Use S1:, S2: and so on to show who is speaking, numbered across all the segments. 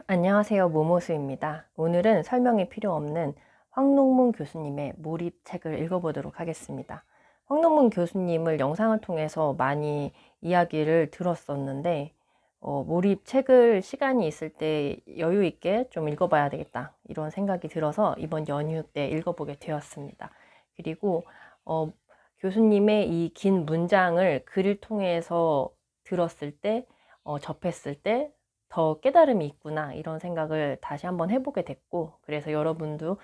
S1: 안녕하세요. 모모수입니다. 오늘은 설명이 필요 없는 황농문 교수님의 몰입책을 읽어보도록 하겠습니다. 황농문 교수님을 영상을 통해서 많이 이야기를 들었었는데 몰입책을 시간이 있을 때 여유 있게 좀 읽어봐야 되겠다 이런 생각이 들어서 이번 연휴 때 읽어보게 되었습니다. 그리고 교수님의 이 긴 문장을 글을 통해서 들었을 때 접했을 때 더 깨달음이 있구나 이런 생각을 다시 한번 해보게 됐고, 그래서 여러분도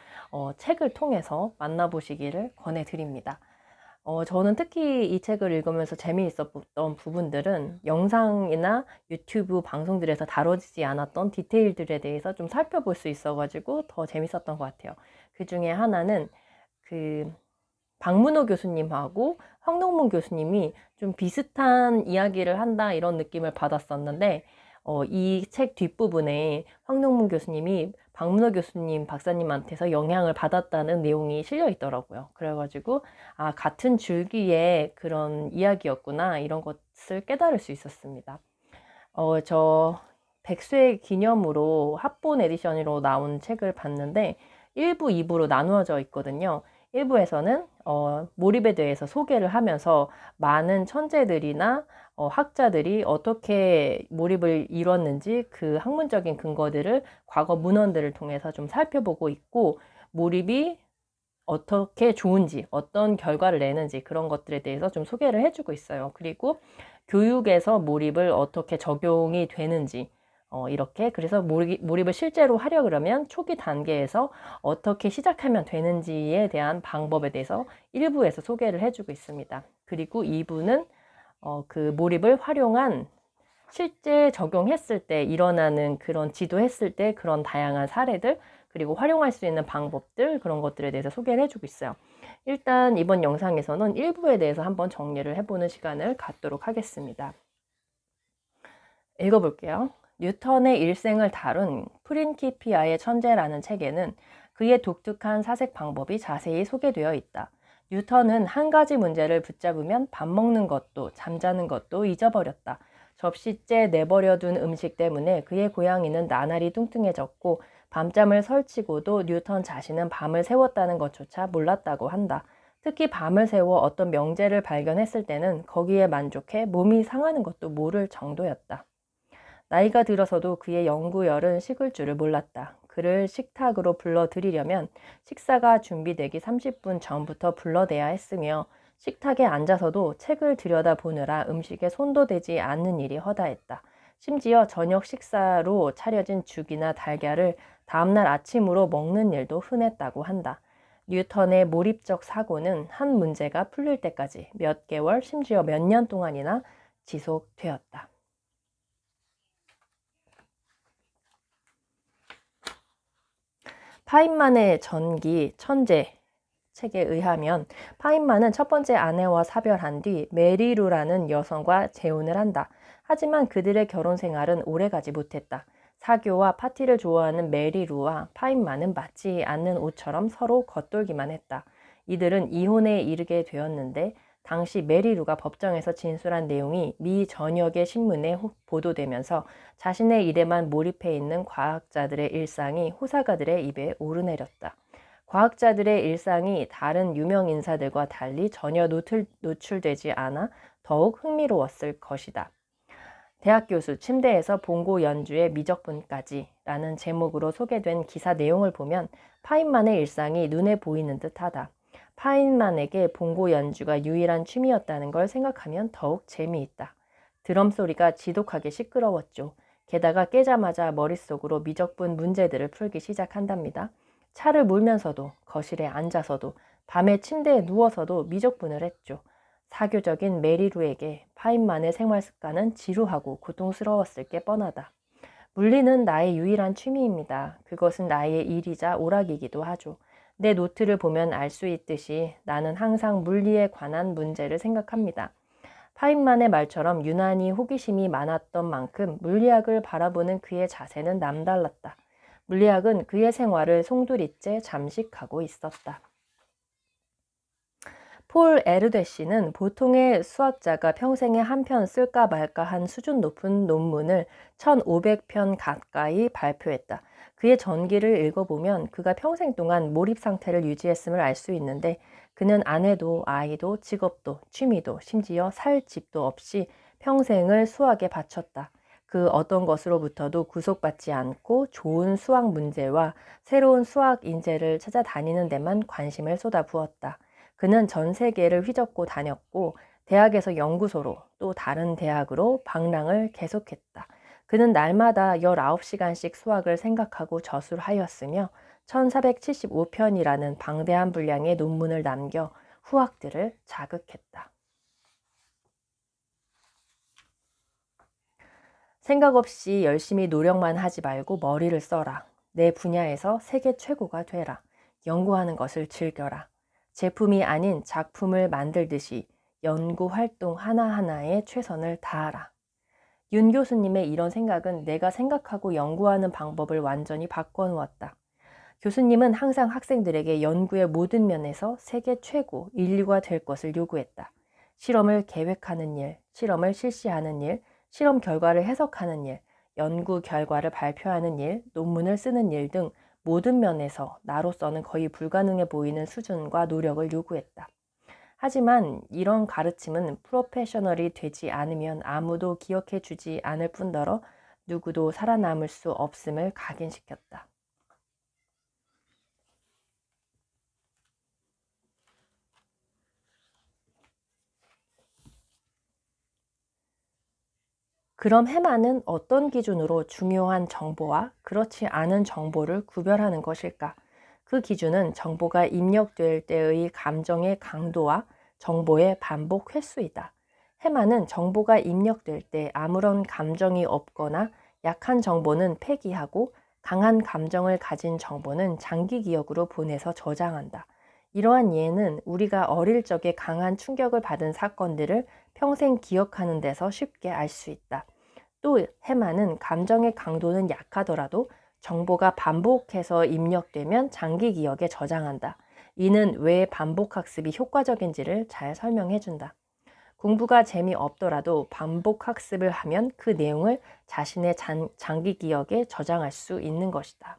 S1: 책을 통해서 만나보시기를 권해드립니다. 저는 특히 이 책을 읽으면서 재미있었던 부분들은 영상이나 유튜브 방송들에서 다뤄지지 않았던 디테일들에 대해서 좀 살펴볼 수 있어가지고 더 재밌었던 것 같아요. 그 중에 하나는 박문호 교수님하고 황농문 교수님이 좀 비슷한 이야기를 한다 이런 느낌을 받았었는데, 이 책 뒷부분에 황농문 교수님이 박문호 교수님 박사님한테서 영향을 받았다는 내용이 실려 있더라고요. 그래가지고 같은 줄기의 그런 이야기였구나 이런 것을 깨달을 수 있었습니다. 저 100세 기념으로 합본 에디션으로 나온 책을 봤는데 1부, 2부로 나누어져 있거든요. 1부에서는 몰입에 대해서 소개를 하면서 많은 천재들이나 학자들이 어떻게 몰입을 이뤘는지 그 학문적인 근거들을 과거 문헌들을 통해서 좀 살펴보고 있고, 몰입이 어떻게 좋은지, 어떤 결과를 내는지 그런 것들에 대해서 좀 소개를 해주고 있어요. 그리고 교육에서 몰입을 어떻게 적용이 되는지, 이렇게 그래서 몰입을 실제로 하려 그러면 초기 단계에서 어떻게 시작하면 되는지에 대한 방법에 대해서 1부에서 소개를 해주고 있습니다. 그리고 2부는 그 몰입을 활용한 실제 적용했을 때 일어나는 그런 지도했을 때 그런 다양한 사례들, 그리고 활용할 수 있는 방법들, 그런 것들에 대해서 소개를 해주고 있어요. 일단 이번 영상에서는 1부에 대해서 한번 정리를 해보는 시간을 갖도록 하겠습니다. 읽어볼게요. 뉴턴의 일생을 다룬 프린키피아의 천재라는 책에는 그의 독특한 사색 방법이 자세히 소개되어 있다. 뉴턴은 한 가지 문제를 붙잡으면 밥 먹는 것도 잠자는 것도 잊어버렸다. 접시째 내버려둔 음식 때문에 그의 고양이는 나날이 뚱뚱해졌고 밤잠을 설치고도 뉴턴 자신은 밤을 새웠다는 것조차 몰랐다고 한다. 특히 밤을 새워 어떤 명제를 발견했을 때는 거기에 만족해 몸이 상하는 것도 모를 정도였다. 나이가 들어서도 그의 연구열은 식을 줄을 몰랐다. 그를 식탁으로 불러들이려면 식사가 준비되기 30분 전부터 불러대야 했으며, 식탁에 앉아서도 책을 들여다보느라 음식에 손도 대지 않는 일이 허다했다. 심지어 저녁 식사로 차려진 죽이나 달걀을 다음날 아침으로 먹는 일도 흔했다고 한다. 뉴턴의 몰입적 사고는 한 문제가 풀릴 때까지 몇 개월, 심지어 몇 년 동안이나 지속되었다. 파인만의 전기 천재 책에 의하면 파인만은 첫 번째 아내와 사별한 뒤 메리루라는 여성과 재혼을 한다. 하지만 그들의 결혼 생활은 오래가지 못했다. 사교와 파티를 좋아하는 메리루와 파인만은 맞지 않는 옷처럼 서로 겉돌기만 했다. 이들은 이혼에 이르게 되었는데, 당시 메리루가 법정에서 진술한 내용이 미 전역의 신문에 보도되면서 자신의 일에만 몰입해 있는 과학자들의 일상이 호사가들의 입에 오르내렸다. 과학자들의 일상이 다른 유명 인사들과 달리 전혀 노출되지 않아 더욱 흥미로웠을 것이다. 대학 교수 침대에서 봉고 연주의 미적분까지 라는 제목으로 소개된 기사 내용을 보면 파인만의 일상이 눈에 보이는 듯하다. 파인만에게 봉고 연주가 유일한 취미였다는 걸 생각하면 더욱 재미있다. 드럼 소리가 지독하게 시끄러웠죠. 게다가 깨자마자 머릿속으로 미적분 문제들을 풀기 시작한답니다. 차를 몰면서도, 거실에 앉아서도, 밤에 침대에 누워서도 미적분을 했죠. 사교적인 메리루에게 파인만의 생활 습관은 지루하고 고통스러웠을 게 뻔하다. 물리는 나의 유일한 취미입니다. 그것은 나의 일이자 오락이기도 하죠. 내 노트를 보면 알 수 있듯이 나는 항상 물리에 관한 문제를 생각합니다. 파인만의 말처럼 유난히 호기심이 많았던 만큼 물리학을 바라보는 그의 자세는 남달랐다. 물리학은 그의 생활을 송두리째 잠식하고 있었다. 폴 에르데시는 보통의 수학자가 평생에 한 편 쓸까 말까 한 수준 높은 논문을 1500편 가까이 발표했다. 그의 전기를 읽어보면 그가 평생 동안 몰입 상태를 유지했음을 알 수 있는데 그는 아내도 아이도 직업도 취미도 심지어 살 집도 없이 평생을 수학에 바쳤다. 그 어떤 것으로부터도 구속받지 않고 좋은 수학 문제와 새로운 수학 인재를 찾아다니는 데만 관심을 쏟아부었다. 그는 전 세계를 휘젓고 다녔고 대학에서 연구소로 또 다른 대학으로 방랑을 계속했다. 그는 날마다 19시간씩 수학을 생각하고 저술하였으며 1475편이라는 방대한 분량의 논문을 남겨 후학들을 자극했다. 생각 없이 열심히 노력만 하지 말고 머리를 써라. 내 분야에서 세계 최고가 되라. 연구하는 것을 즐겨라. 제품이 아닌 작품을 만들듯이 연구 활동 하나하나에 최선을 다하라. 윤 교수님의 이런 생각은 내가 생각하고 연구하는 방법을 완전히 바꿔놓았다. 교수님은 항상 학생들에게 연구의 모든 면에서 세계 최고 인류가 될 것을 요구했다. 실험을 계획하는 일, 실험을 실시하는 일, 실험 결과를 해석하는 일, 연구 결과를 발표하는 일, 논문을 쓰는 일 등 모든 면에서 나로서는 거의 불가능해 보이는 수준과 노력을 요구했다. 하지만 이런 가르침은 프로페셔널이 되지 않으면 아무도 기억해 주지 않을 뿐더러 누구도 살아남을 수 없음을 각인시켰다. 그럼 해마는 어떤 기준으로 중요한 정보와 그렇지 않은 정보를 구별하는 것일까? 그 기준은 정보가 입력될 때의 감정의 강도와 정보의 반복 횟수이다. 해마는 정보가 입력될 때 아무런 감정이 없거나 약한 정보는 폐기하고 강한 감정을 가진 정보는 장기 기억으로 보내서 저장한다. 이러한 예는 우리가 어릴 적에 강한 충격을 받은 사건들을 평생 기억하는 데서 쉽게 알 수 있다. 또 해마는 감정의 강도는 약하더라도 정보가 반복해서 입력되면 장기 기억에 저장한다. 이는 왜 반복학습이 효과적인지를 잘 설명해준다. 공부가 재미없더라도 반복학습을 하면 그 내용을 자신의 장기 기억에 저장할 수 있는 것이다.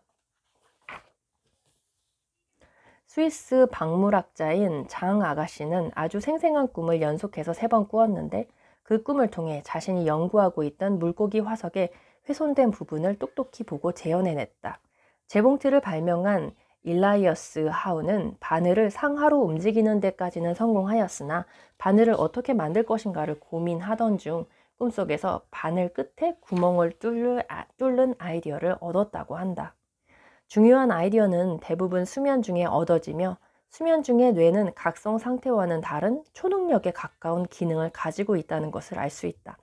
S1: 스위스 박물학자인 장 아가씨는 아주 생생한 꿈을 연속해서 3번 꾸었는데 그 꿈을 통해 자신이 연구하고 있던 물고기 화석의 훼손된 부분을 똑똑히 보고 재현해냈다. 재봉틀을 발명한 일라이어스 하우는 바늘을 상하로 움직이는 데까지는 성공하였으나 바늘을 어떻게 만들 것인가를 고민하던 중 꿈속에서 바늘 끝에 구멍을 뚫는 아이디어를 얻었다고 한다. 중요한 아이디어는 대부분 수면 중에 얻어지며 수면 중에 뇌는 각성 상태와는 다른 초능력에 가까운 기능을 가지고 있다는 것을 알 수 있다.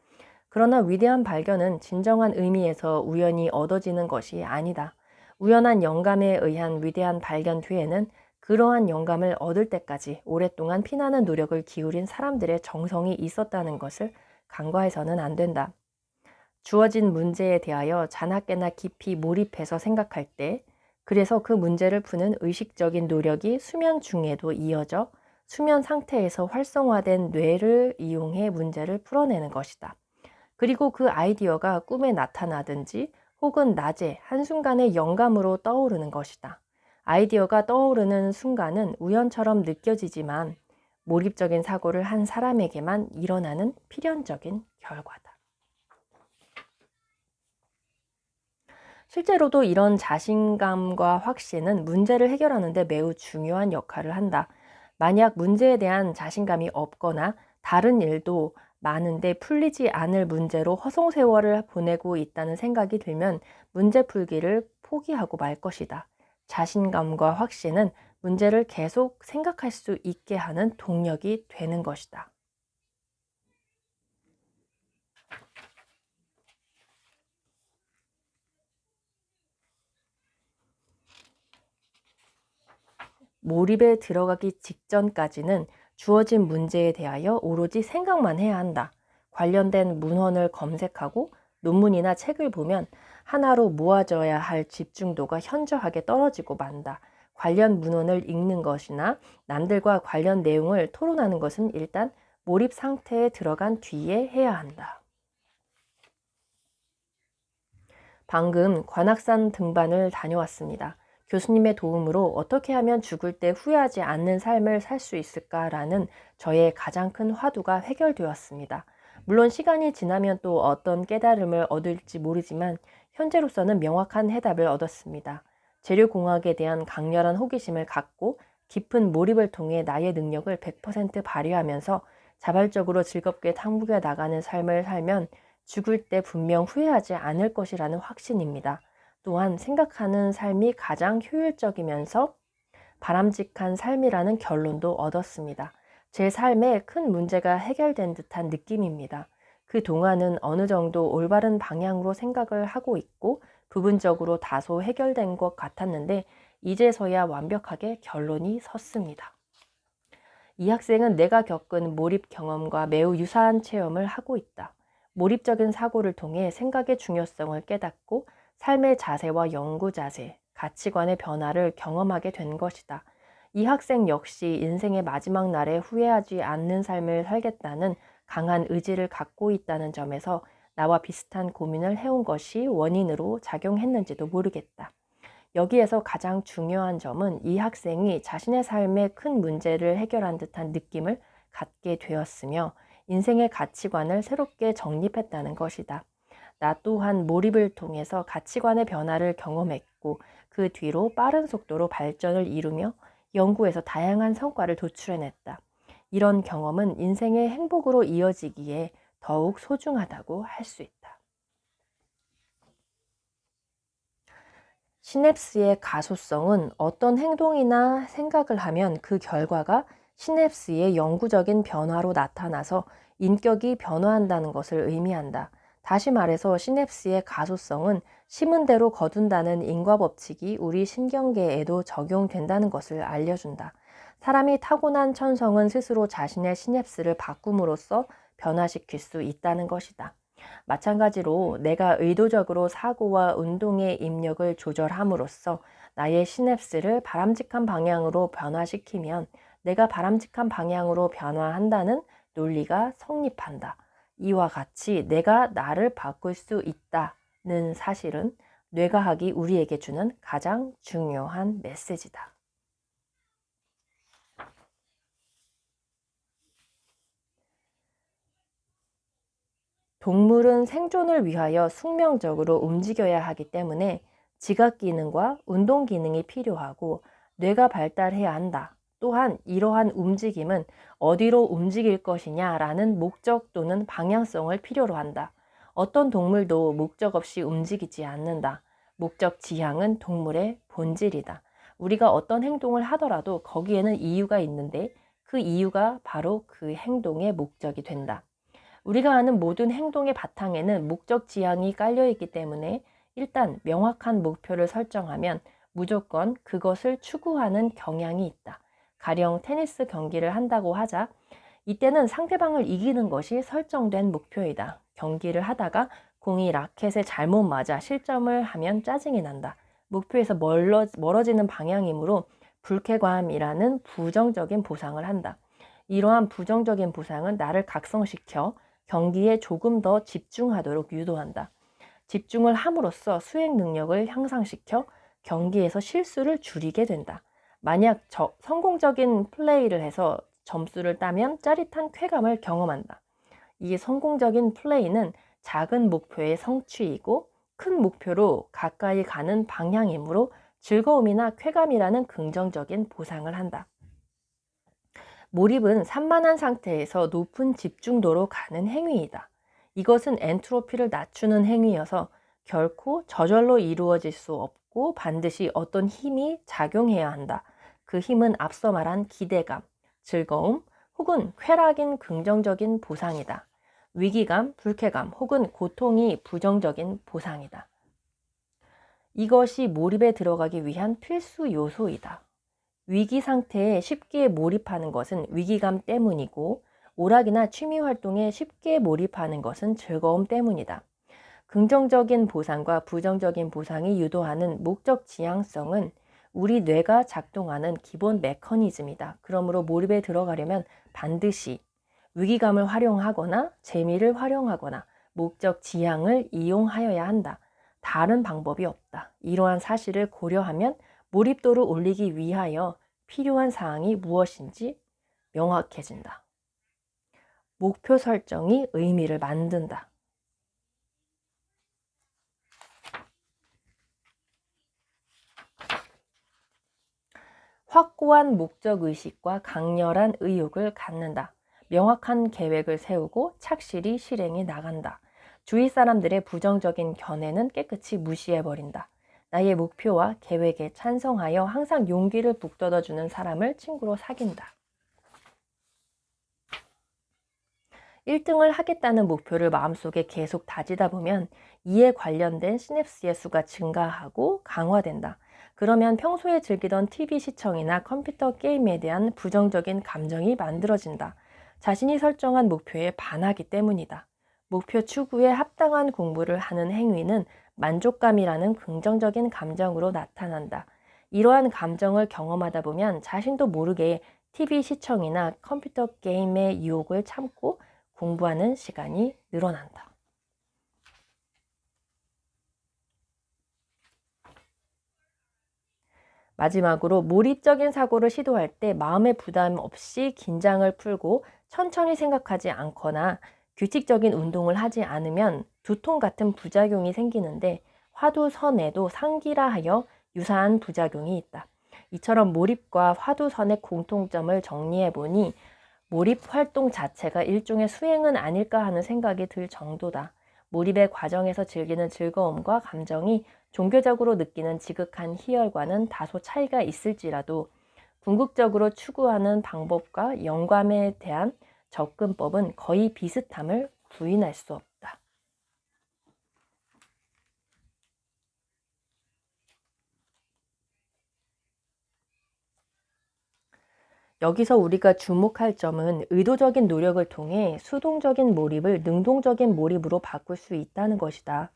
S1: 그러나 위대한 발견은 진정한 의미에서 우연히 얻어지는 것이 아니다. 우연한 영감에 의한 위대한 발견 뒤에는 그러한 영감을 얻을 때까지 오랫동안 피나는 노력을 기울인 사람들의 정성이 있었다는 것을 간과해서는 안 된다. 주어진 문제에 대하여 자나깨나 깊이 몰입해서 생각할 때 그래서 그 문제를 푸는 의식적인 노력이 수면 중에도 이어져 수면 상태에서 활성화된 뇌를 이용해 문제를 풀어내는 것이다. 그리고 그 아이디어가 꿈에 나타나든지 혹은 낮에 한순간의 영감으로 떠오르는 것이다. 아이디어가 떠오르는 순간은 우연처럼 느껴지지만 몰입적인 사고를 한 사람에게만 일어나는 필연적인 결과다. 실제로도 이런 자신감과 확신은 문제를 해결하는 데 매우 중요한 역할을 한다. 만약 문제에 대한 자신감이 없거나 다른 일도 많은데 풀리지 않을 문제로 허송세월을 보내고 있다는 생각이 들면 문제 풀기를 포기하고 말 것이다. 자신감과 확신은 문제를 계속 생각할 수 있게 하는 동력이 되는 것이다. 몰입에 들어가기 직전까지는 주어진 문제에 대하여 오로지 생각만 해야 한다. 관련된 문헌을 검색하고 논문이나 책을 보면 하나로 모아져야 할 집중도가 현저하게 떨어지고 만다. 관련 문헌을 읽는 것이나 남들과 관련 내용을 토론하는 것은 일단 몰입 상태에 들어간 뒤에 해야 한다. 방금 관악산 등반을 다녀왔습니다. 교수님의 도움으로 어떻게 하면 죽을 때 후회하지 않는 삶을 살 수 있을까라는 저의 가장 큰 화두가 해결되었습니다. 물론 시간이 지나면 또 어떤 깨달음을 얻을지 모르지만 현재로서는 명확한 해답을 얻었습니다. 재료공학에 대한 강렬한 호기심을 갖고 깊은 몰입을 통해 나의 능력을 100% 발휘하면서 자발적으로 즐겁게 탐구해 나가는 삶을 살면 죽을 때 분명 후회하지 않을 것이라는 확신입니다. 또한 생각하는 삶이 가장 효율적이면서 바람직한 삶이라는 결론도 얻었습니다. 제 삶에 큰 문제가 해결된 듯한 느낌입니다. 그 동안은 어느 정도 올바른 방향으로 생각을 하고 있고 부분적으로 다소 해결된 것 같았는데 이제서야 완벽하게 결론이 섰습니다. 이 학생은 내가 겪은 몰입 경험과 매우 유사한 체험을 하고 있다. 몰입적인 사고를 통해 생각의 중요성을 깨닫고 삶의 자세와 연구 자세, 가치관의 변화를 경험하게 된 것이다. 이 학생 역시 인생의 마지막 날에 후회하지 않는 삶을 살겠다는 강한 의지를 갖고 있다는 점에서 나와 비슷한 고민을 해온 것이 원인으로 작용했는지도 모르겠다. 여기에서 가장 중요한 점은 이 학생이 자신의 삶에 큰 문제를 해결한 듯한 느낌을 갖게 되었으며 인생의 가치관을 새롭게 정립했다는 것이다. 나 또한 몰입을 통해서 가치관의 변화를 경험했고 그 뒤로 빠른 속도로 발전을 이루며 연구에서 다양한 성과를 도출해냈다. 이런 경험은 인생의 행복으로 이어지기에 더욱 소중하다고 할 수 있다. 시냅스의 가소성은 어떤 행동이나 생각을 하면 그 결과가 시냅스의 영구적인 변화로 나타나서 인격이 변화한다는 것을 의미한다. 다시 말해서 시냅스의 가소성은 심은 대로 거둔다는 인과법칙이 우리 신경계에도 적용된다는 것을 알려준다. 사람이 타고난 천성은 스스로 자신의 시냅스를 바꿈으로써 변화시킬 수 있다는 것이다. 마찬가지로 내가 의도적으로 사고와 운동의 입력을 조절함으로써 나의 시냅스를 바람직한 방향으로 변화시키면 내가 바람직한 방향으로 변화한다는 논리가 성립한다. 이와 같이 내가 나를 바꿀 수 있다는 사실은 뇌과학이 우리에게 주는 가장 중요한 메시지다. 동물은 생존을 위하여 숙명적으로 움직여야 하기 때문에 지각 기능과 운동 기능이 필요하고 뇌가 발달해야 한다. 또한 이러한 움직임은 어디로 움직일 것이냐라는 목적 또는 방향성을 필요로 한다. 어떤 동물도 목적 없이 움직이지 않는다. 목적 지향은 동물의 본질이다. 우리가 어떤 행동을 하더라도 거기에는 이유가 있는데 그 이유가 바로 그 행동의 목적이 된다. 우리가 하는 모든 행동의 바탕에는 목적 지향이 깔려 있기 때문에 일단 명확한 목표를 설정하면 무조건 그것을 추구하는 경향이 있다. 가령 테니스 경기를 한다고 하자. 이때는 상대방을 이기는 것이 설정된 목표이다. 경기를 하다가 공이 라켓에 잘못 맞아 실점을 하면 짜증이 난다. 목표에서 멀어지는 방향이므로 불쾌감이라는 부정적인 보상을 한다. 이러한 부정적인 보상은 나를 각성시켜 경기에 조금 더 집중하도록 유도한다. 집중을 함으로써 수행 능력을 향상시켜 경기에서 실수를 줄이게 된다. 만약 성공적인 플레이를 해서 점수를 따면 짜릿한 쾌감을 경험한다. 이 성공적인 플레이는 작은 목표의 성취이고 큰 목표로 가까이 가는 방향이므로 즐거움이나 쾌감이라는 긍정적인 보상을 한다. 몰입은 산만한 상태에서 높은 집중도로 가는 행위이다. 이것은 엔트로피를 낮추는 행위여서 결코 저절로 이루어질 수 없고 반드시 어떤 힘이 작용해야 한다. 그 힘은 앞서 말한 기대감, 즐거움 혹은 쾌락인 긍정적인 보상이다. 위기감, 불쾌감 혹은 고통이 부정적인 보상이다. 이것이 몰입에 들어가기 위한 필수 요소이다. 위기 상태에 쉽게 몰입하는 것은 위기감 때문이고 오락이나 취미 활동에 쉽게 몰입하는 것은 즐거움 때문이다. 긍정적인 보상과 부정적인 보상이 유도하는 목적 지향성은 우리 뇌가 작동하는 기본 메커니즘이다. 그러므로 몰입에 들어가려면 반드시 위기감을 활용하거나 재미를 활용하거나 목적 지향을 이용하여야 한다. 다른 방법이 없다. 이러한 사실을 고려하면 몰입도를 올리기 위하여 필요한 사항이 무엇인지 명확해진다. 목표 설정이 의미를 만든다. 확고한 목적의식과 강렬한 의욕을 갖는다. 명확한 계획을 세우고 착실히 실행해 나간다. 주위 사람들의 부정적인 견해는 깨끗이 무시해버린다. 나의 목표와 계획에 찬성하여 항상 용기를 북돋아주는 사람을 친구로 사귄다. 1등을 하겠다는 목표를 마음속에 계속 다지다 보면 이에 관련된 시냅스의 수가 증가하고 강화된다. 그러면 평소에 즐기던 TV 시청이나 컴퓨터 게임에 대한 부정적인 감정이 만들어진다. 자신이 설정한 목표에 반하기 때문이다. 목표 추구에 합당한 공부를 하는 행위는 만족감이라는 긍정적인 감정으로 나타난다. 이러한 감정을 경험하다 보면 자신도 모르게 TV 시청이나 컴퓨터 게임의 유혹을 참고 공부하는 시간이 늘어난다. 마지막으로 몰입적인 사고를 시도할 때 마음의 부담 없이 긴장을 풀고 천천히 생각하지 않거나 규칙적인 운동을 하지 않으면 두통 같은 부작용이 생기는데 화두선에도 상기라 하여 유사한 부작용이 있다. 이처럼 몰입과 화두선의 공통점을 정리해 보니 몰입 활동 자체가 일종의 수행은 아닐까 하는 생각이 들 정도다. 몰입의 과정에서 즐기는 즐거움과 감정이 종교적으로 느끼는 지극한 희열과는 다소 차이가 있을지라도 궁극적으로 추구하는 방법과 영감에 대한 접근법은 거의 비슷함을 부인할 수 없다. 여기서 우리가 주목할 점은 의도적인 노력을 통해 수동적인 몰입을 능동적인 몰입으로 바꿀 수 있다는 것이다.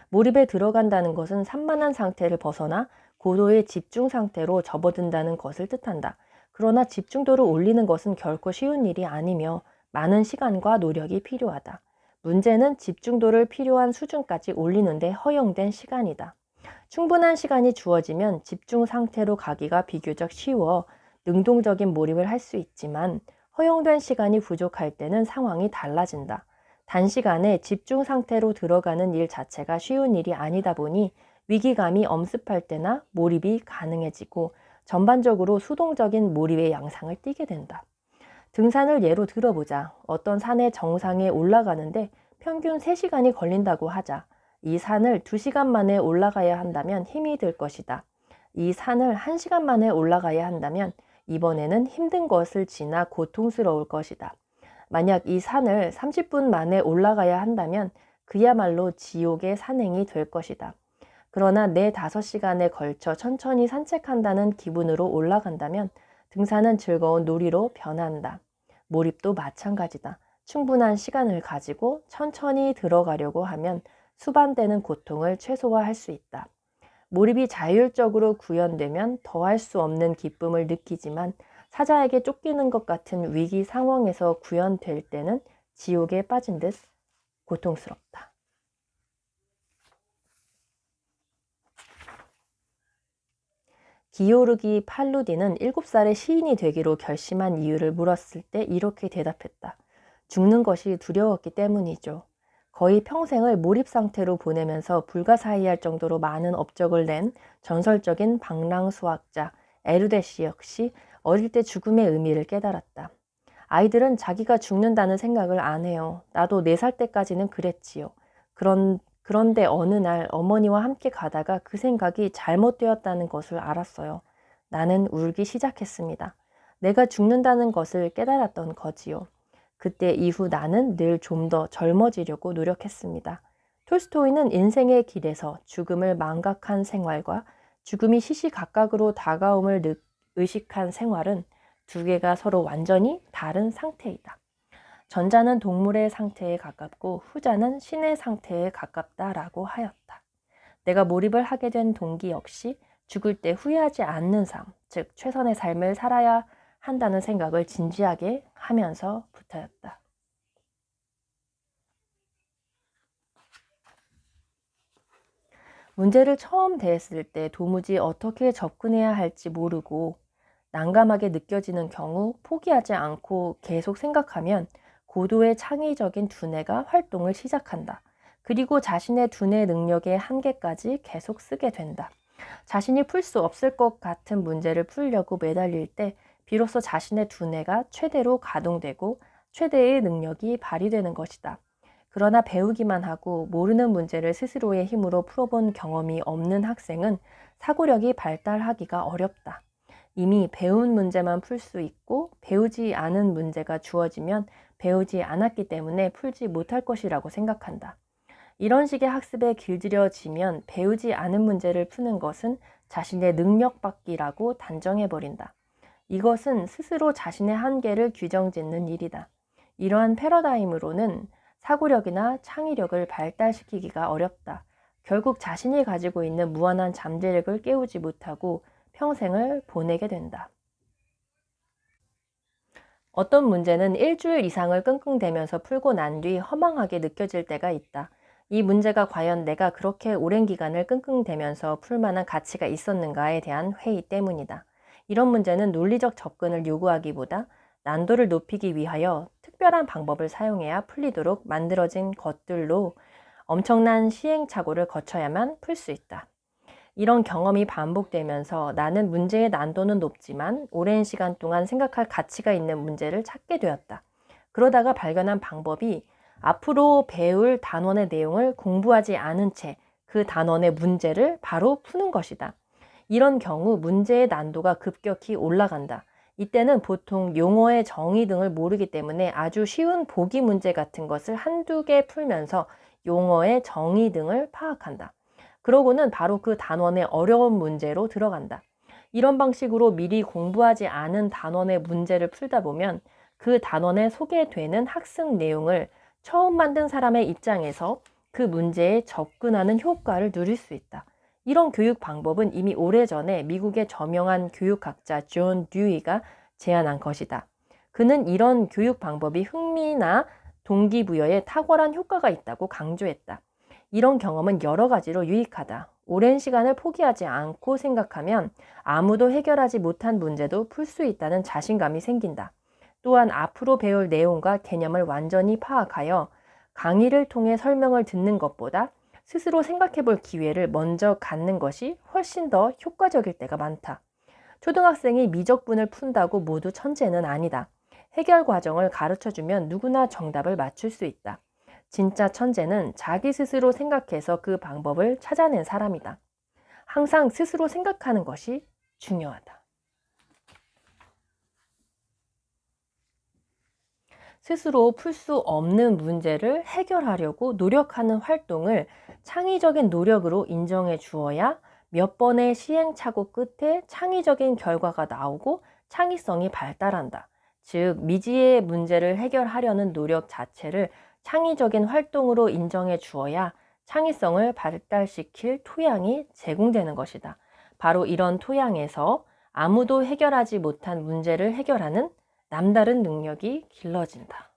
S1: 몰입에 들어간다는 것은 산만한 상태를 벗어나 고도의 집중 상태로 접어든다는 것을 뜻한다. 그러나 집중도를 올리는 것은 결코 쉬운 일이 아니며 많은 시간과 노력이 필요하다. 문제는 집중도를 필요한 수준까지 올리는데 허용된 시간이다. 충분한 시간이 주어지면 집중 상태로 가기가 비교적 쉬워 능동적인 몰입을 할 수 있지만 허용된 시간이 부족할 때는 상황이 달라진다. 단시간에 집중 상태로 들어가는 일 자체가 쉬운 일이 아니다 보니 위기감이 엄습할 때나 몰입이 가능해지고 전반적으로 수동적인 몰입의 양상을 띠게 된다. 등산을 예로 들어보자. 어떤 산의 정상에 올라가는데 평균 3시간이 걸린다고 하자. 이 산을 2시간 만에 올라가야 한다면 힘이 들 것이다. 이 산을 1시간 만에 올라가야 한다면 이번에는 힘든 것을 지나 고통스러울 것이다. 만약 이 산을 30분 만에 올라가야 한다면 그야말로 지옥의 산행이 될 것이다. 그러나 4~5시간에 걸쳐 천천히 산책한다는 기분으로 올라간다면 등산은 즐거운 놀이로 변한다. 몰입도 마찬가지다. 충분한 시간을 가지고 천천히 들어가려고 하면 수반되는 고통을 최소화할 수 있다. 몰입이 자율적으로 구현되면 더할 수 없는 기쁨을 느끼지만 사자에게 쫓기는 것 같은 위기 상황에서 구현될 때는 지옥에 빠진 듯 고통스럽다. 기요르기 팔루디는 7살에 시인이 되기로 결심한 이유를 물었을 때 이렇게 대답했다. 죽는 것이 두려웠기 때문이죠. 거의 평생을 몰입 상태로 보내면서 불가사의할 정도로 많은 업적을 낸 전설적인 방랑수학자 에르데시 역시 어릴 때 죽음의 의미를 깨달았다. 아이들은 자기가 죽는다는 생각을 안 해요. 나도 4살 때까지는 그랬지요. 그런데 어느 날 어머니와 함께 가다가 그 생각이 잘못되었다는 것을 알았어요. 나는 울기 시작했습니다. 내가 죽는다는 것을 깨달았던 거지요. 그때 이후 나는 늘 좀 더 젊어지려고 노력했습니다. 톨스토이는 인생의 길에서 죽음을 망각한 생활과 죽음이 시시각각으로 다가옴을 의식한 생활은 두 개가 서로 완전히 다른 상태이다. 전자는 동물의 상태에 가깝고 후자는 신의 상태에 가깝다라고 하였다. 내가 몰입을 하게 된 동기 역시 죽을 때 후회하지 않는 삶, 즉 최선의 삶을 살아야 한다는 생각을 진지하게 하면서부터였다. 문제를 처음 대했을 때 도무지 어떻게 접근해야 할지 모르고 난감하게 느껴지는 경우 포기하지 않고 계속 생각하면 고도의 창의적인 두뇌가 활동을 시작한다. 그리고 자신의 두뇌 능력의 한계까지 계속 쓰게 된다. 자신이 풀 수 없을 것 같은 문제를 풀려고 매달릴 때 비로소 자신의 두뇌가 최대로 가동되고 최대의 능력이 발휘되는 것이다. 그러나 배우기만 하고 모르는 문제를 스스로의 힘으로 풀어본 경험이 없는 학생은 사고력이 발달하기가 어렵다. 이미 배운 문제만 풀 수 있고 배우지 않은 문제가 주어지면 배우지 않았기 때문에 풀지 못할 것이라고 생각한다. 이런 식의 학습에 길들여지면 배우지 않은 문제를 푸는 것은 자신의 능력받기라고 단정해버린다. 이것은 스스로 자신의 한계를 규정짓는 일이다. 이러한 패러다임으로는 사고력이나 창의력을 발달시키기가 어렵다. 결국 자신이 가지고 있는 무한한 잠재력을 깨우지 못하고 평생을 보내게 된다. 어떤 문제는 일주일 이상을 끙끙대면서 풀고 난 뒤 허망하게 느껴질 때가 있다. 이 문제가 과연 내가 그렇게 오랜 기간을 끙끙대면서 풀 만한 가치가 있었는가에 대한 회의 때문이다. 이런 문제는 논리적 접근을 요구하기보다 난도를 높이기 위하여 특별한 방법을 사용해야 풀리도록 만들어진 것들로 엄청난 시행착오를 거쳐야만 풀 수 있다. 이런 경험이 반복되면서 나는 문제의 난도는 높지만 오랜 시간 동안 생각할 가치가 있는 문제를 찾게 되었다. 그러다가 발견한 방법이 앞으로 배울 단원의 내용을 공부하지 않은 채 그 단원의 문제를 바로 푸는 것이다. 이런 경우 문제의 난도가 급격히 올라간다. 이때는 보통 용어의 정의 등을 모르기 때문에 아주 쉬운 보기 문제 같은 것을 한두 개 풀면서 용어의 정의 등을 파악한다. 그러고는 바로 그 단원의 어려운 문제로 들어간다. 이런 방식으로 미리 공부하지 않은 단원의 문제를 풀다 보면 그 단원에 소개되는 학습 내용을 처음 만든 사람의 입장에서 그 문제에 접근하는 효과를 누릴 수 있다. 이런 교육 방법은 이미 오래전에 미국의 저명한 교육학자 존 듀이가 제안한 것이다. 그는 이런 교육 방법이 흥미나 동기부여에 탁월한 효과가 있다고 강조했다. 이런 경험은 여러 가지로 유익하다. 오랜 시간을 포기하지 않고 생각하면 아무도 해결하지 못한 문제도 풀 수 있다는 자신감이 생긴다. 또한 앞으로 배울 내용과 개념을 완전히 파악하여 강의를 통해 설명을 듣는 것보다 스스로 생각해 볼 기회를 먼저 갖는 것이 훨씬 더 효과적일 때가 많다. 초등학생이 미적분을 푼다고 모두 천재는 아니다. 해결 과정을 가르쳐주면 누구나 정답을 맞출 수 있다. 진짜 천재는 자기 스스로 생각해서 그 방법을 찾아낸 사람이다. 항상 스스로 생각하는 것이 중요하다. 스스로 풀 수 없는 문제를 해결하려고 노력하는 활동을 창의적인 노력으로 인정해 주어야 몇 번의 시행착오 끝에 창의적인 결과가 나오고 창의성이 발달한다. 즉, 미지의 문제를 해결하려는 노력 자체를 창의적인 활동으로 인정해 주어야 창의성을 발달시킬 토양이 제공되는 것이다. 바로 이런 토양에서 아무도 해결하지 못한 문제를 해결하는 남다른 능력이 길러진다.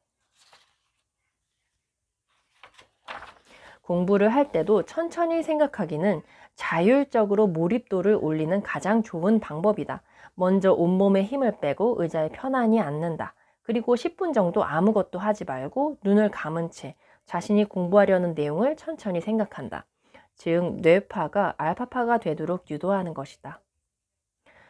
S1: 공부를 할 때도 천천히 생각하기는 자율적으로 몰입도를 올리는 가장 좋은 방법이다. 먼저 온몸에 힘을 빼고 의자에 편안히 앉는다. 그리고 10분 정도 아무것도 하지 말고 눈을 감은 채 자신이 공부하려는 내용을 천천히 생각한다. 즉, 뇌파가 알파파가 되도록 유도하는 것이다.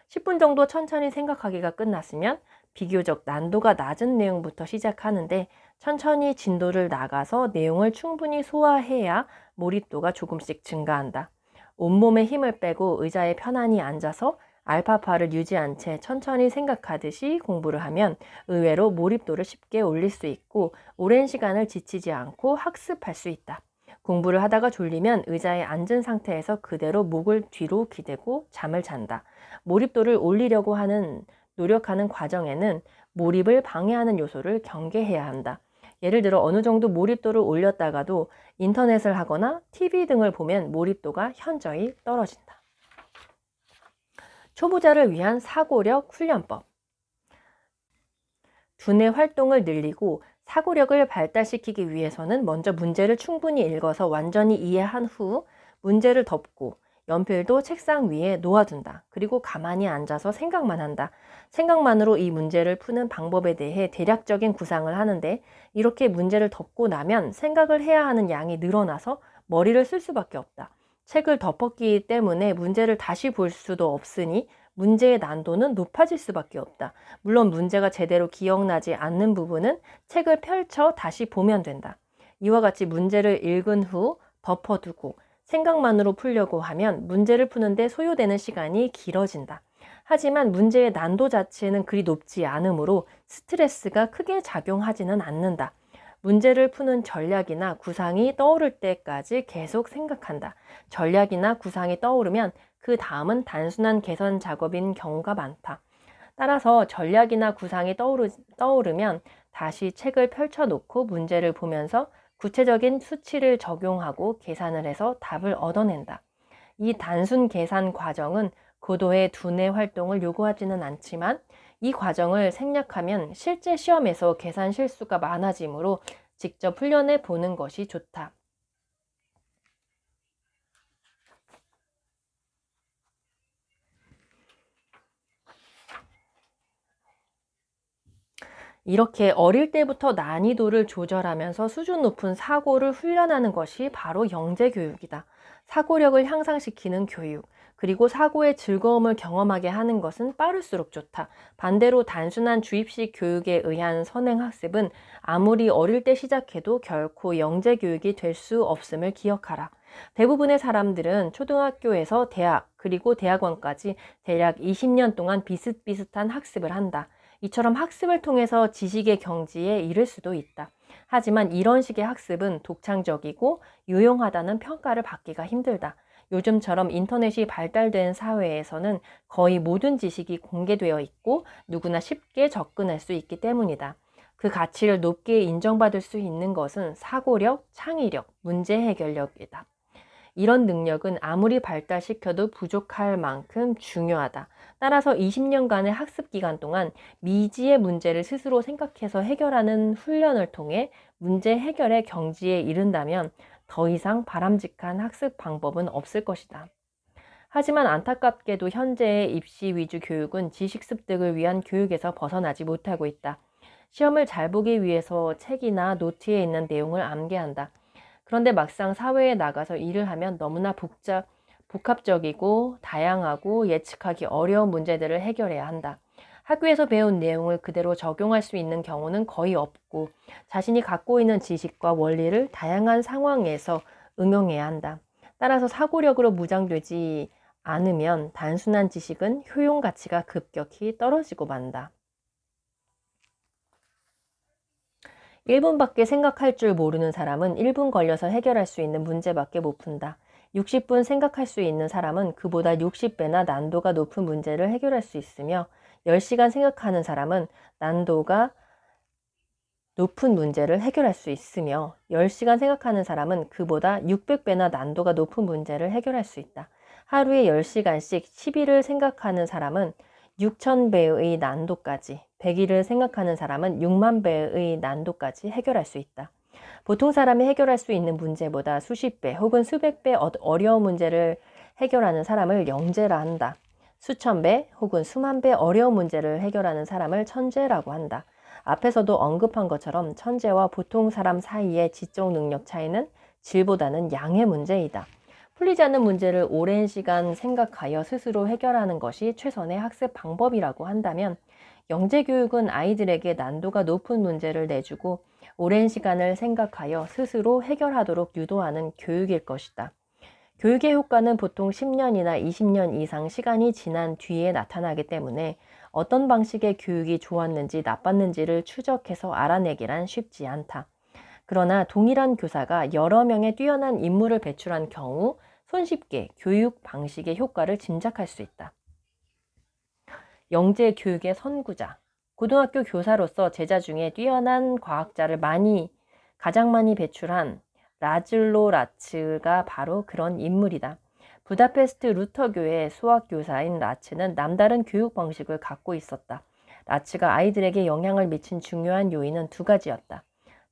S1: 10분 정도 천천히 생각하기가 끝났으면 비교적 난도가 낮은 내용부터 시작하는데 천천히 진도를 나가서 내용을 충분히 소화해야 몰입도가 조금씩 증가한다. 온몸에 힘을 빼고 의자에 편안히 앉아서 알파파를 유지한 채 천천히 생각하듯이 공부를 하면 의외로 몰입도를 쉽게 올릴 수 있고 오랜 시간을 지치지 않고 학습할 수 있다. 공부를 하다가 졸리면 의자에 앉은 상태에서 그대로 목을 뒤로 기대고 잠을 잔다. 몰입도를 올리려고 노력하는 과정에는 몰입을 방해하는 요소를 경계해야 한다. 예를 들어 어느 정도 몰입도를 올렸다가도 인터넷을 하거나 TV 등을 보면 몰입도가 현저히 떨어진다. 초보자를 위한 사고력 훈련법. 두뇌 활동을 늘리고 사고력을 발달시키기 위해서는 먼저 문제를 충분히 읽어서 완전히 이해한 후 문제를 덮고 연필도 책상 위에 놓아둔다. 그리고 가만히 앉아서 생각만 한다. 생각만으로 이 문제를 푸는 방법에 대해 대략적인 구상을 하는데, 이렇게 문제를 덮고 나면 생각을 해야 하는 양이 늘어나서 머리를 쓸 수밖에 없다. 책을 덮었기 때문에 문제를 다시 볼 수도 없으니 문제의 난도는 높아질 수밖에 없다. 물론 문제가 제대로 기억나지 않는 부분은 책을 펼쳐 다시 보면 된다. 이와 같이 문제를 읽은 후 덮어두고 생각만으로 풀려고 하면 문제를 푸는데 소요되는 시간이 길어진다. 하지만 문제의 난도 자체는 그리 높지 않으므로 스트레스가 크게 작용하지는 않는다. 문제를 푸는 전략이나 구상이 떠오를 때까지 계속 생각한다. 전략이나 구상이 떠오르면 그 다음은 단순한 개선 작업인 경우가 많다. 따라서 전략이나 구상이 떠오르면 다시 책을 펼쳐놓고 문제를 보면서 구체적인 수치를 적용하고 계산을 해서 답을 얻어낸다. 이 단순 계산 과정은 고도의 두뇌 활동을 요구하지는 않지만, 이 과정을 생략하면 실제 시험에서 계산 실수가 많아지므로 직접 훈련해 보는 것이 좋다. 이렇게 어릴 때부터 난이도를 조절하면서 수준 높은 사고를 훈련하는 것이 바로 영재교육이다. 사고력을 향상시키는 교육, 그리고 사고의 즐거움을 경험하게 하는 것은 빠를수록 좋다. 반대로 단순한 주입식 교육에 의한 선행학습은 아무리 어릴 때 시작해도 결코 영재교육이 될 수 없음을 기억하라. 대부분의 사람들은 초등학교에서 대학, 그리고 대학원까지 대략 20년 동안 비슷비슷한 학습을 한다. 이처럼 학습을 통해서 지식의 경지에 이를 수도 있다. 하지만 이런 식의 학습은 독창적이고 유용하다는 평가를 받기가 힘들다. 요즘처럼 인터넷이 발달된 사회에서는 거의 모든 지식이 공개되어 있고 누구나 쉽게 접근할 수 있기 때문이다. 그 가치를 높게 인정받을 수 있는 것은 사고력, 창의력, 문제 해결력이다. 이런 능력은 아무리 발달시켜도 부족할 만큼 중요하다. 따라서 20년간의 학습 기간 동안 미지의 문제를 스스로 생각해서 해결하는 훈련을 통해 문제 해결의 경지에 이른다면 더 이상 바람직한 학습 방법은 없을 것이다. 하지만 안타깝게도 현재의 입시 위주 교육은 지식 습득을 위한 교육에서 벗어나지 못하고 있다. 시험을 잘 보기 위해서 책이나 노트에 있는 내용을 암기한다. 그런데 막상 사회에 나가서 일을 하면 너무나 복합적이고 다양하고 예측하기 어려운 문제들을 해결해야 한다. 학교에서 배운 내용을 그대로 적용할 수 있는 경우는 거의 없고, 자신이 갖고 있는 지식과 원리를 다양한 상황에서 응용해야 한다. 따라서 사고력으로 무장되지 않으면 단순한 지식은 효용 가치가 급격히 떨어지고 만다. 1분밖에 생각할 줄 모르는 사람은 1분 걸려서 해결할 수 있는 문제밖에 못 푼다. 60분 생각할 수 있는 사람은 그보다 60배나 난도가 높은 문제를 해결할 수 있으며, 10시간 생각하는 사람은 난도가 높은 문제를 해결할 수 있으며, 10시간 생각하는 사람은 그보다 600배나 난도가 높은 문제를 해결할 수 있다. 하루에 10시간씩 10일을 생각하는 사람은 6,000배의 난도까지, 100일을 생각하는 사람은 6만 배의 난도까지 해결할 수 있다. 보통 사람이 해결할 수 있는 문제보다 수십 배 혹은 수백 배 어려운 문제를 해결하는 사람을 영재라 한다. 수천 배 혹은 수만 배 어려운 문제를 해결하는 사람을 천재라고 한다. 앞에서도 언급한 것처럼 천재와 보통 사람 사이의 지적 능력 차이는 질보다는 양의 문제이다. 풀리지 않는 문제를 오랜 시간 생각하여 스스로 해결하는 것이 최선의 학습 방법이라고 한다면, 영재교육은 아이들에게 난도가 높은 문제를 내주고 오랜 시간을 생각하여 스스로 해결하도록 유도하는 교육일 것이다. 교육의 효과는 보통 10년이나 20년 이상 시간이 지난 뒤에 나타나기 때문에 어떤 방식의 교육이 좋았는지 나빴는지를 추적해서 알아내기란 쉽지 않다. 그러나 동일한 교사가 여러 명의 뛰어난 인물을 배출한 경우 손쉽게 교육 방식의 효과를 짐작할 수 있다. 영재 교육의 선구자. 고등학교 교사로서 제자 중에 뛰어난 과학자를 가장 많이 배출한 라즐로 라츠가 바로 그런 인물이다. 부다페스트 루터교의 수학교사인 라츠는 남다른 교육 방식을 갖고 있었다. 라츠가 아이들에게 영향을 미친 중요한 요인은 두 가지였다.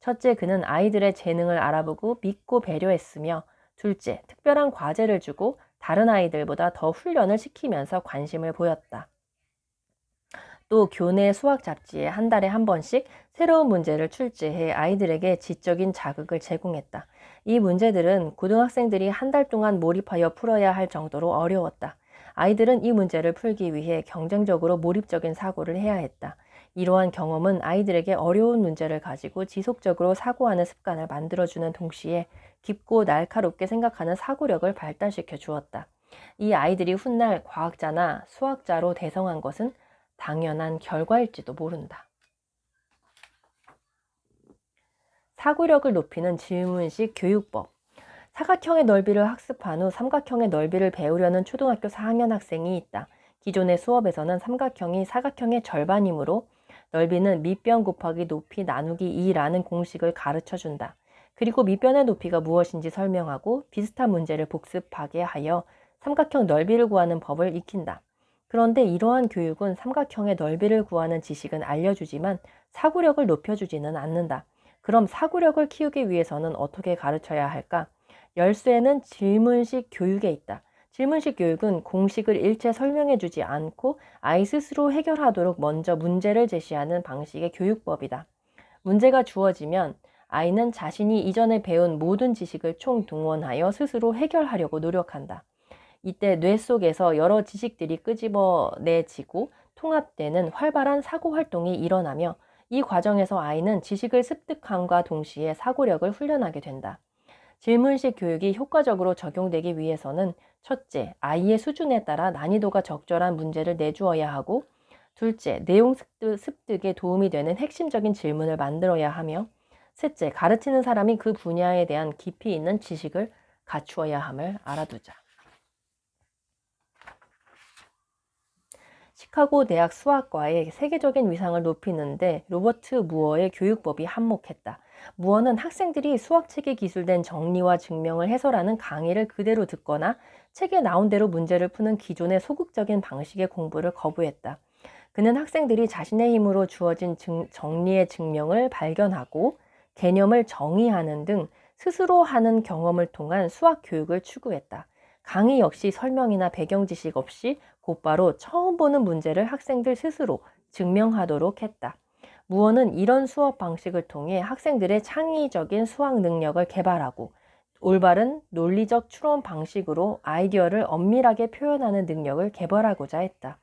S1: 첫째, 그는 아이들의 재능을 알아보고 믿고 배려했으며, 둘째, 특별한 과제를 주고 다른 아이들보다 더 훈련을 시키면서 관심을 보였다. 또 교내 수학 잡지에 한 달에 한 번씩 새로운 문제를 출제해 아이들에게 지적인 자극을 제공했다. 이 문제들은 고등학생들이 한 달 동안 몰입하여 풀어야 할 정도로 어려웠다. 아이들은 이 문제를 풀기 위해 경쟁적으로 몰입적인 사고를 해야 했다. 이러한 경험은 아이들에게 어려운 문제를 가지고 지속적으로 사고하는 습관을 만들어주는 동시에 깊고 날카롭게 생각하는 사고력을 발달시켜 주었다. 이 아이들이 훗날 과학자나 수학자로 대성한 것은 당연한 결과일지도 모른다. 사고력을 높이는 질문식 교육법. 사각형의 넓이를 학습한 후 삼각형의 넓이를 배우려는 초등학교 4학년 학생이 있다. 기존의 수업에서는 삼각형이 사각형의 절반이므로 넓이는 밑변 곱하기 높이 나누기 2라는 공식을 가르쳐 준다. 그리고 밑변의 높이가 무엇인지 설명하고 비슷한 문제를 복습하게 하여 삼각형 넓이를 구하는 법을 익힌다. 그런데 이러한 교육은 삼각형의 넓이를 구하는 지식은 알려주지만 사고력을 높여주지는 않는다. 그럼 사고력을 키우기 위해서는 어떻게 가르쳐야 할까? 열쇠는 질문식 교육에 있다. 질문식 교육은 공식을 일체 설명해주지 않고 아이 스스로 해결하도록 먼저 문제를 제시하는 방식의 교육법이다. 문제가 주어지면 아이는 자신이 이전에 배운 모든 지식을 총동원하여 스스로 해결하려고 노력한다. 이때 뇌 속에서 여러 지식들이 끄집어내지고 통합되는 활발한 사고 활동이 일어나며 이 과정에서 아이는 지식을 습득함과 동시에 사고력을 훈련하게 된다. 질문식 교육이 효과적으로 적용되기 위해서는 첫째, 아이의 수준에 따라 난이도가 적절한 문제를 내주어야 하고, 둘째, 내용 습득에 도움이 되는 핵심적인 질문을 만들어야 하며, 셋째, 가르치는 사람이 그 분야에 대한 깊이 있는 지식을 갖추어야 함을 알아두자. 시카고 대학 수학과의 세계적인 위상을 높이는데 로버트 무어의 교육법이 한몫했다. 무어는 학생들이 수학책에 기술된 정리와 증명을 해설하는 강의를 그대로 듣거나 책에 나온 대로 문제를 푸는 기존의 소극적인 방식의 공부를 거부했다. 그는 학생들이 자신의 힘으로 주어진 정리의 증명을 발견하고 개념을 정의하는 등 스스로 하는 경험을 통한 수학 교육을 추구했다. 강의 역시 설명이나 배경 지식 없이 곧바로 처음 보는 문제를 학생들 스스로 증명하도록 했다. 무어는 이런 수업 방식을 통해 학생들의 창의적인 수학 능력을 개발하고 올바른 논리적 추론 방식으로 아이디어를 엄밀하게 표현하는 능력을 개발하고자 했다.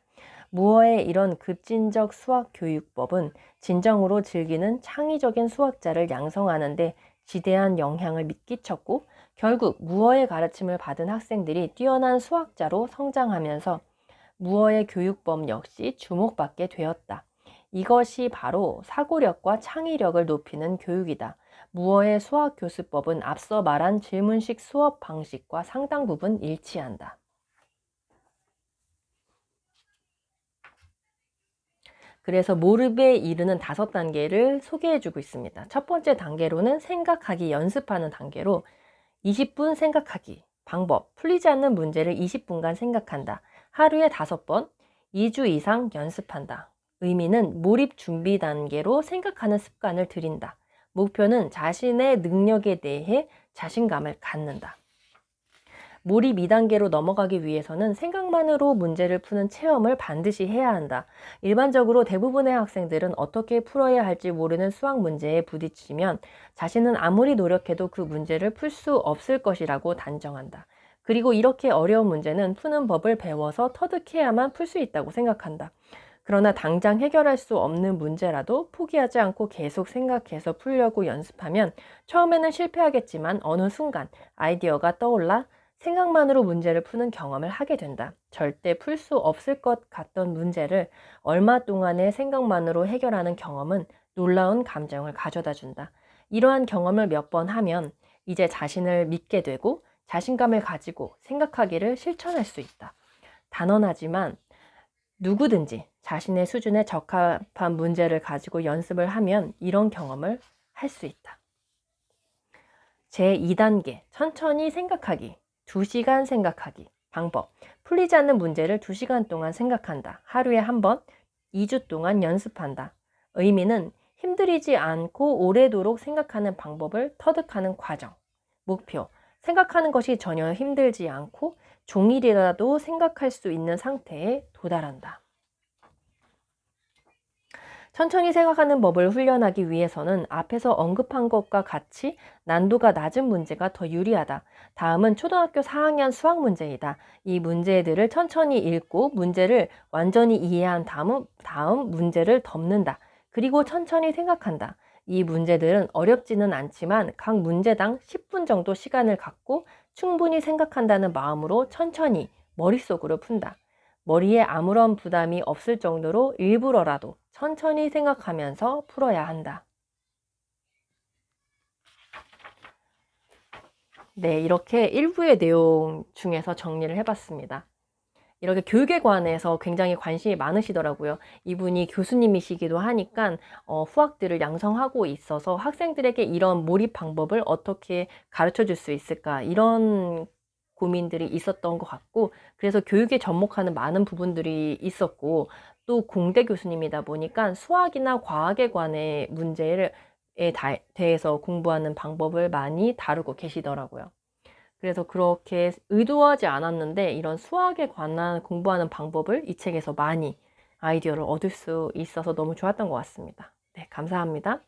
S1: 무어의 이런 급진적 수학 교육법은 진정으로 즐기는 창의적인 수학자를 양성하는 데 지대한 영향을 끼쳤고 결국 무어의 가르침을 받은 학생들이 뛰어난 수학자로 성장하면서 무어의 교육법 역시 주목받게 되었다. 이것이 바로 사고력과 창의력을 높이는 교육이다. 무어의 수학 교수법은 앞서 말한 질문식 수업 방식과 상당 부분 일치한다. 그래서 몰입에 이르는 5단계를 소개해주고 있습니다. 첫 번째 단계로는 생각하기 연습하는 단계로 20분 생각하기 방법, 풀리지 않는 문제를 20분간 생각한다. 하루에 5번, 2주 이상 연습한다. 의미는 몰입 준비 단계로 생각하는 습관을 들인다. 목표는 자신의 능력에 대해 자신감을 갖는다. 몰입 2단계로 넘어가기 위해서는 생각만으로 문제를 푸는 체험을 반드시 해야 한다. 일반적으로 대부분의 학생들은 어떻게 풀어야 할지 모르는 수학 문제에 부딪히면 자신은 아무리 노력해도 그 문제를 풀 수 없을 것이라고 단정한다. 그리고 이렇게 어려운 문제는 푸는 법을 배워서 터득해야만 풀 수 있다고 생각한다. 그러나 당장 해결할 수 없는 문제라도 포기하지 않고 계속 생각해서 풀려고 연습하면 처음에는 실패하겠지만 어느 순간 아이디어가 떠올라 생각만으로 문제를 푸는 경험을 하게 된다. 절대 풀 수 없을 것 같던 문제를 얼마 동안의 생각만으로 해결하는 경험은 놀라운 감정을 가져다 준다. 이러한 경험을 몇 번 하면 이제 자신을 믿게 되고 자신감을 가지고 생각하기를 실천할 수 있다. 단언하지만 누구든지 자신의 수준에 적합한 문제를 가지고 연습을 하면 이런 경험을 할 수 있다. 제2단계 천천히 생각하기 2시간 생각하기 방법. 풀리지 않는 문제를 2시간 동안 생각한다. 하루에 한 번, 2주 동안 연습한다. 의미는 힘들이지 않고 오래도록 생각하는 방법을 터득하는 과정. 목표. 생각하는 것이 전혀 힘들지 않고 종일이라도 생각할 수 있는 상태에 도달한다. 천천히 생각하는 법을 훈련하기 위해서는 앞에서 언급한 것과 같이 난도가 낮은 문제가 더 유리하다. 다음은 초등학교 4학년 수학 문제이다. 이 문제들을 천천히 읽고 문제를 완전히 이해한 다음 문제를 덮는다. 그리고 천천히 생각한다. 이 문제들은 어렵지는 않지만 각 문제당 10분 정도 시간을 갖고 충분히 생각한다는 마음으로 천천히 머릿속으로 푼다. 머리에 아무런 부담이 없을 정도로 일부러라도 천천히 생각하면서 풀어야 한다. 네, 이렇게 일부의 내용 중에서 정리를 해봤습니다. 이렇게 교육에 관해서 굉장히 관심이 많으시더라고요. 이분이 교수님이시기도 하니까 후학들을 양성하고 있어서 학생들에게 이런 몰입 방법을 어떻게 가르쳐 줄 수 있을까, 이런 고민들이 있었던 것 같고, 그래서 교육에 접목하는 많은 부분들이 있었고, 또 공대 교수님이다 보니까 수학이나 과학에 관해 문제에 대해서 공부하는 방법을 많이 다루고 계시더라고요. 그래서 그렇게 의도하지 않았는데 이런 수학에 관한 공부하는 방법을 이 책에서 많이 아이디어를 얻을 수 있어서 너무 좋았던 것 같습니다. 네, 감사합니다.